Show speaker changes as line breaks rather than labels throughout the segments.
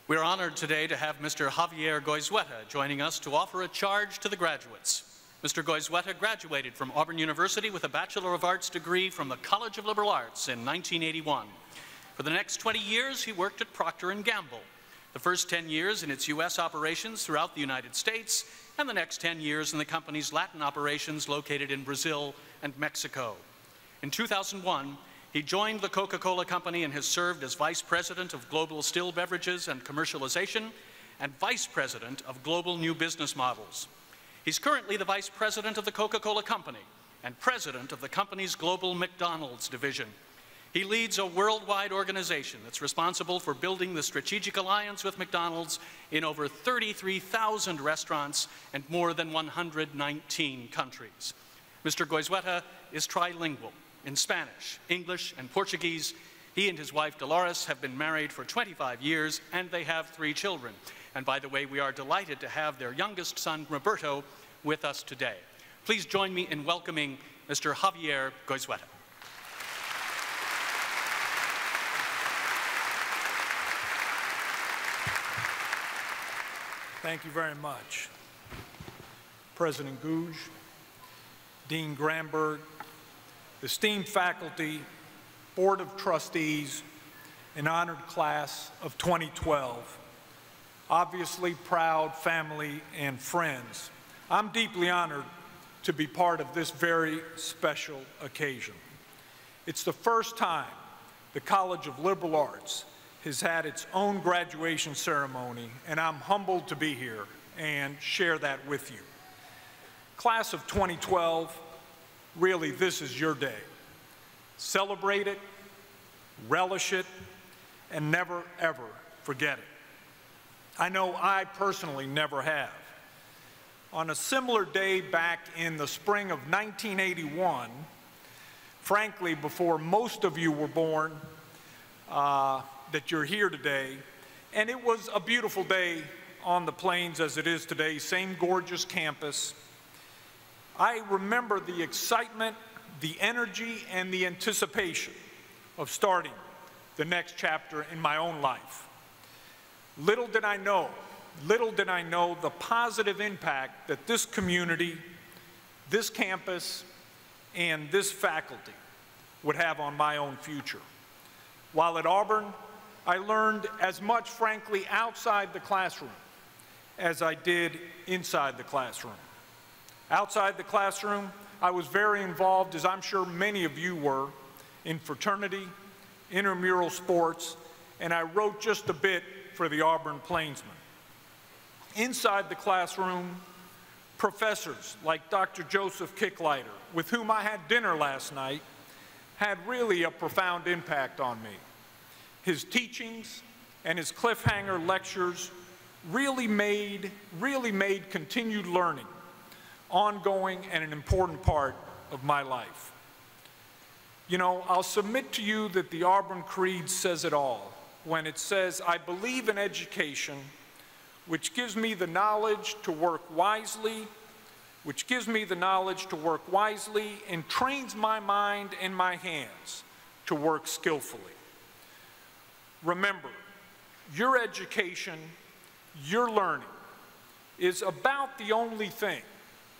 We're honored today to have Mr. Javier Goizueta joining us to offer a charge to the graduates. Mr. Goizueta graduated from Auburn University with a Bachelor of Arts degree from the College of Liberal Arts in 1981. For the next 20 years, he worked at Procter & Gamble, the first 10 years in its U.S. operations throughout the United States, and the next 10 years in the company's Latin operations located in Brazil and Mexico. In 2001, he joined the Coca-Cola Company and has served as Vice President of Global Still Beverages and Commercialization and Vice President of Global New Business Models. He's currently the Vice President of the Coca-Cola Company and President of the company's Global McDonald's division. He leads a worldwide organization that's responsible for building the strategic alliance with McDonald's in over 33,000 restaurants and more than 119 countries. Mr. Goizueta is trilingual in Spanish, English, and Portuguese. He and his wife Dolores have been married for 25 years and they have 3 children. And by the way, we are delighted to have their youngest son, Roberto, with us today. Please join me in welcoming Mr. Javier Goizueta.
Thank you very much. President Gouge, Dean Gramberg, esteemed faculty, Board of Trustees, and honored class of 2012, obviously proud family and friends. I'm deeply honored to be part of this very special occasion. It's the first time the College of Liberal Arts has had its own graduation ceremony, and I'm humbled to be here and share that with you. Class of 2012, really, this is your day. Celebrate it, relish it, and never, ever forget it. I know I personally never have. On a similar day back in the spring of 1981, frankly, before most of you were born, that you're here today, and it was a beautiful day on the plains as it is today, same gorgeous campus. I remember the excitement, the energy, and the anticipation of starting the next chapter in my own life. Little did I know the positive impact that this community, this campus, and this faculty would have on my own future. While at Auburn, I learned as much, frankly, outside the classroom as I did inside the classroom. Outside the classroom, I was very involved, as I'm sure many of you were, in fraternity, intramural sports, and I wrote just a bit for the Auburn Plainsman. Inside the classroom, professors like Dr. Joseph Kicklighter, with whom I had dinner last night, had really a profound impact on me. His teachings and his cliffhanger lectures really made continued learning ongoing and an important part of my life. You know, I'll submit to you that the Auburn Creed says it all when it says, "I believe in education, which gives me the knowledge to work wisely, and trains my mind and my hands to work skillfully." Remember, your education, your learning, is about the only thing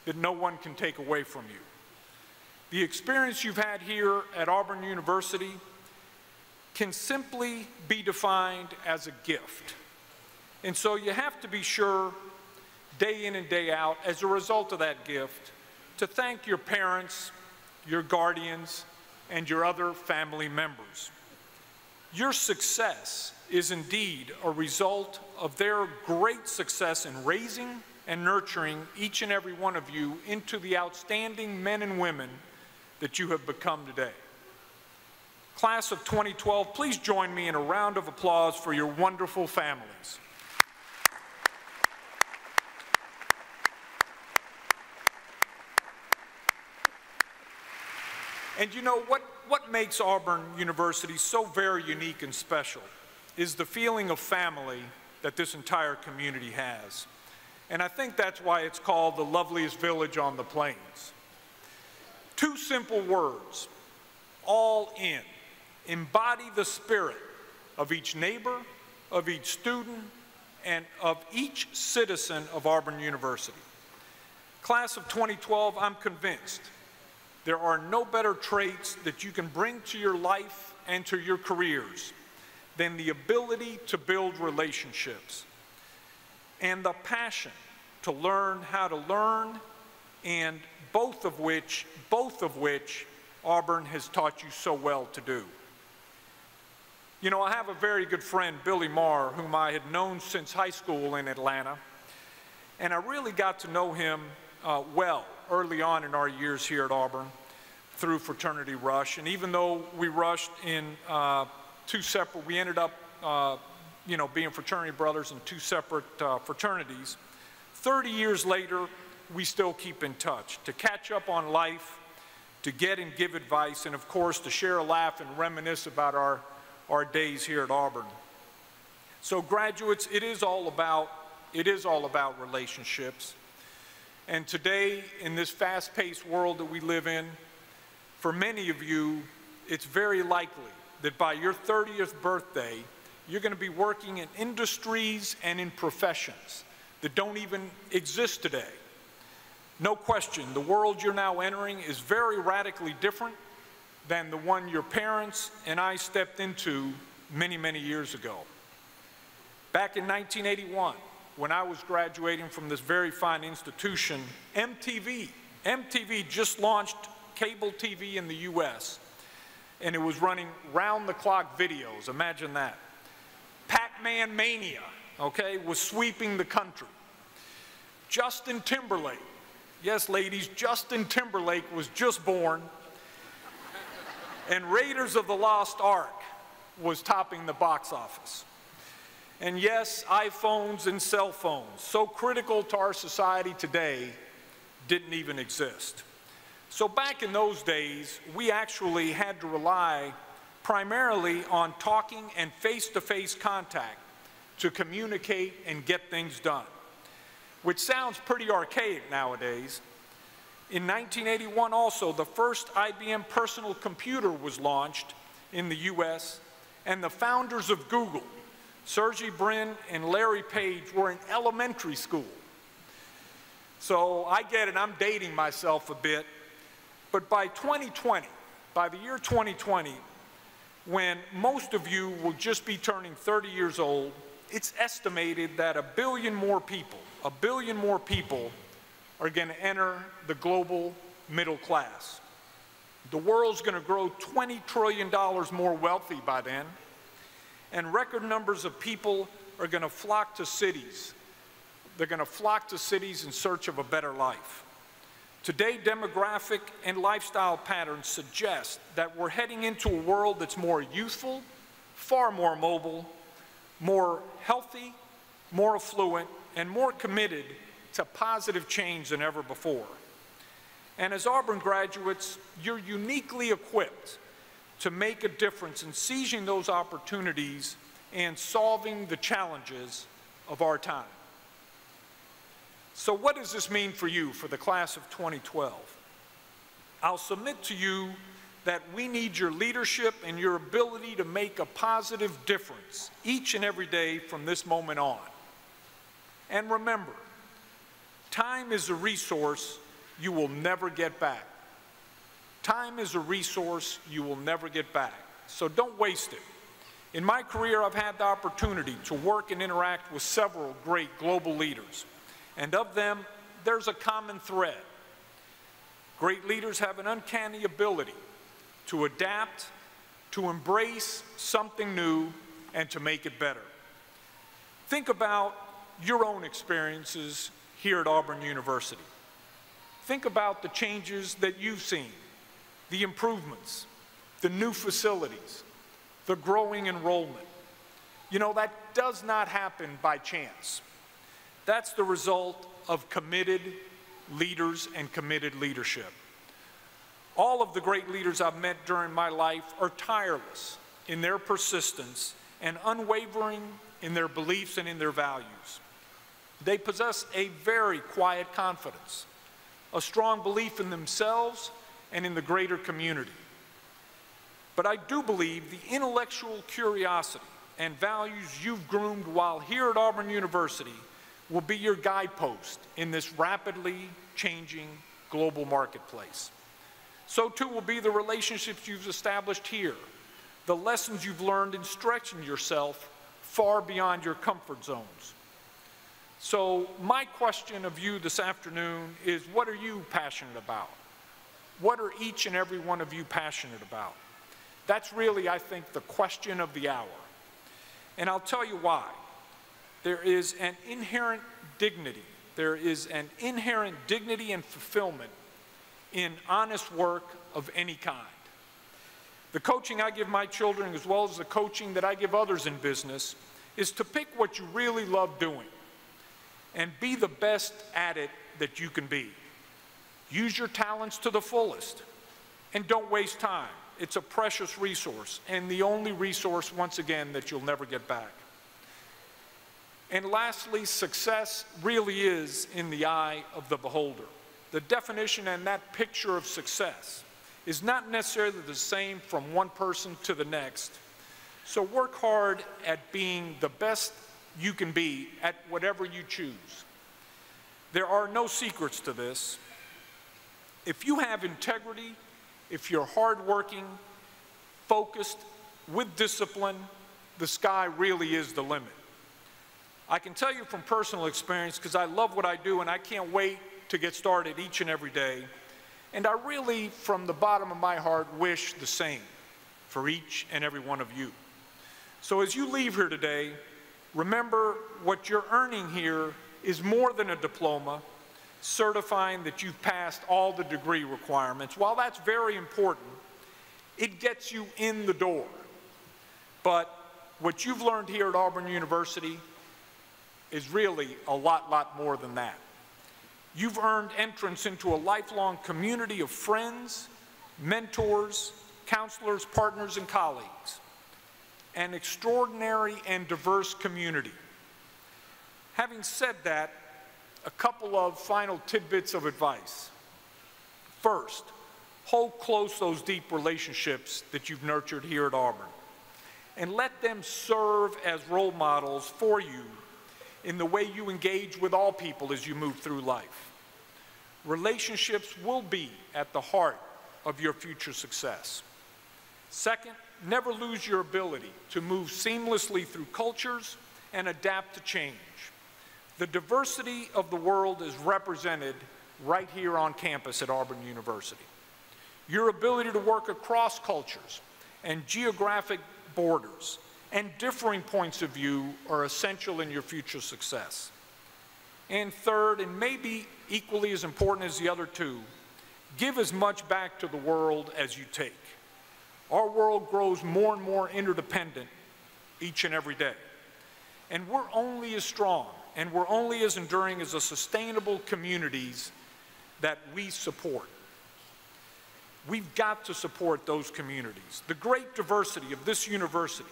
that no one can take away from you. The experience you've had here at Auburn University can simply be defined as a gift. And so you have to be sure, day in and day out, as a result of that gift, to thank your parents, your guardians, and your other family members. Your success is indeed a result of their great success in raising and nurturing each and every one of you into the outstanding men and women that you have become today. Class of 2012, please join me in a round of applause for your wonderful families. And you know, what makes Auburn University so very unique and special is the feeling of family that this entire community has. And I think that's why it's called the loveliest village on the plains. 2 simple words, all in, embody the spirit of each neighbor, of each student, and of each citizen of Auburn University. Class of 2012, I'm convinced there are no better traits that you can bring to your life and to your careers than the ability to build relationships and the passion to learn how to learn, and both of which Auburn has taught you so well to do. You know, I have a very good friend, Billy Marr, whom I had known since high school in Atlanta, and I really got to know him well early on in our years here at Auburn through Fraternity Rush. And even though we rushed in we ended up being fraternity brothers in two separate fraternities, 30 years later, we still keep in touch to catch up on life, to get and give advice, and of course to share a laugh and reminisce about our days here at Auburn. So graduates, it is all about relationships. And today, in this fast-paced world that we live in, for many of you, it's very likely that by your 30th birthday, you're going to be working in industries and in professions that don't even exist today. No question, the world you're now entering is very radically different than the one your parents and I stepped into many, many years ago. Back in 1981, when I was graduating from this very fine institution, MTV just launched cable TV in the US, and it was running round-the-clock videos. Imagine that. Pac-Man Mania, okay, was sweeping the country. Justin Timberlake, yes, ladies, Justin Timberlake was just born, and Raiders of the Lost Ark was topping the box office. And yes, iPhones and cell phones, so critical to our society today, didn't even exist. So back in those days, we actually had to rely primarily on talking and face-to-face contact to communicate and get things done, which sounds pretty archaic nowadays. In 1981 also, the first IBM personal computer was launched in the US, and the founders of Google, Sergey Brin and Larry Page, were in elementary school. So I get it, I'm dating myself a bit, but by 2020, by the year 2020, when most of you will just be turning 30 years old, it's estimated that 1 billion more people are going to enter the global middle class. The world's going to grow $20 trillion more wealthy by then, and record numbers of people are going to flock to cities. They're going to flock to cities in search of a better life. Today, demographic and lifestyle patterns suggest that we're heading into a world that's more youthful, far more mobile, more healthy, more affluent, and more committed to positive change than ever before. And as Auburn graduates, you're uniquely equipped to make a difference in seizing those opportunities and solving the challenges of our time. So what does this mean for you, for the class of 2012? I'll submit to you that we need your leadership and your ability to make a positive difference each and every day from this moment on. And remember, time is a resource you will never get back. Time is a resource you will never get back, so don't waste it. In my career, I've had the opportunity to work and interact with several great global leaders, and of them, there's a common thread. Great leaders have an uncanny ability to adapt, to embrace something new, and to make it better. Think about your own experiences here at Auburn University. Think about the changes that you've seen, the improvements, the new facilities, the growing enrollment. You know, that does not happen by chance. That's the result of committed leaders and committed leadership. All of the great leaders I've met during my life are tireless in their persistence and unwavering in their beliefs and in their values. They possess a very quiet confidence, a strong belief in themselves and in the greater community. But I do believe the intellectual curiosity and values you've groomed while here at Auburn University will be your guidepost in this rapidly changing global marketplace. So too will be the relationships you've established here, the lessons you've learned in stretching yourself far beyond your comfort zones. So my question of you this afternoon is, what are you passionate about? What are each and every one of you passionate about? That's really, I think, the question of the hour. And I'll tell you why. There is an inherent dignity. There is an inherent dignity and fulfillment in honest work of any kind. The coaching I give my children, as well as the coaching that I give others in business, is to pick what you really love doing and be the best at it that you can be. Use your talents to the fullest and don't waste time. It's a precious resource and the only resource, once again, that you'll never get back. And lastly, success really is in the eye of the beholder. The definition and that picture of success is not necessarily the same from one person to the next. So work hard at being the best you can be at whatever you choose. There are no secrets to this. If you have integrity, if you're hardworking, focused, with discipline, the sky really is the limit. I can tell you from personal experience, because I love what I do and I can't wait to get started each and every day. And I really, from the bottom of my heart, wish the same for each and every one of you. So as you leave here today, remember what you're earning here is more than a diploma, certifying that you've passed all the degree requirements. While that's very important, it gets you in the door. But what you've learned here at Auburn University is really a lot more than that. You've earned entrance into a lifelong community of friends, mentors, counselors, partners, and colleagues. An extraordinary and diverse community. Having said that, a couple of final tidbits of advice. First, hold close those deep relationships that you've nurtured here at Auburn, and let them serve as role models for you in the way you engage with all people as you move through life. Relationships will be at the heart of your future success. Second, never lose your ability to move seamlessly through cultures and adapt to change. The diversity of the world is represented right here on campus at Auburn University. Your ability to work across cultures and geographic borders and differing points of view are essential in your future success. And third, and maybe equally as important as the other two, give as much back to the world as you take. Our world grows more and more interdependent each and every day. And we're only as strong and we're only as enduring as the sustainable communities that we support. We've got to support those communities. The great diversity of this university,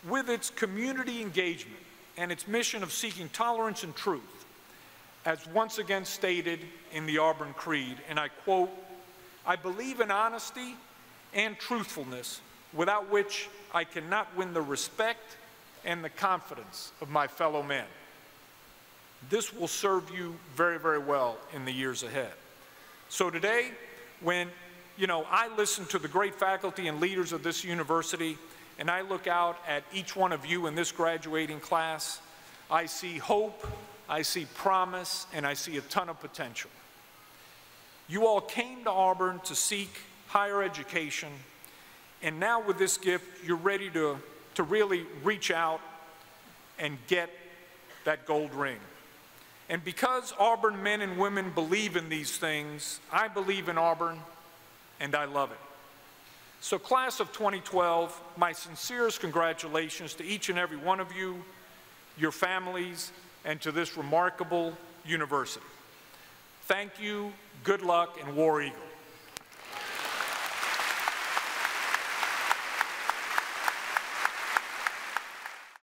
with its community engagement and its mission of seeking tolerance and truth, as once again stated in the Auburn Creed, and I quote, "I believe in honesty and truthfulness, without which I cannot win the respect and the confidence of my fellow men." This will serve you very well in the years ahead. So today, when I listen to the great faculty and leaders of this university, and I look out at each one of you in this graduating class, I see hope, I see promise, and I see a ton of potential. You all came to Auburn to seek higher education, and now with this gift, you're ready to really reach out and get that gold ring. And because Auburn men and women believe in these things, I believe in Auburn, and I love it. So class of 2012, my sincerest congratulations to each and every one of you, your families, and to this remarkable university. Thank you, good luck, and War Eagle.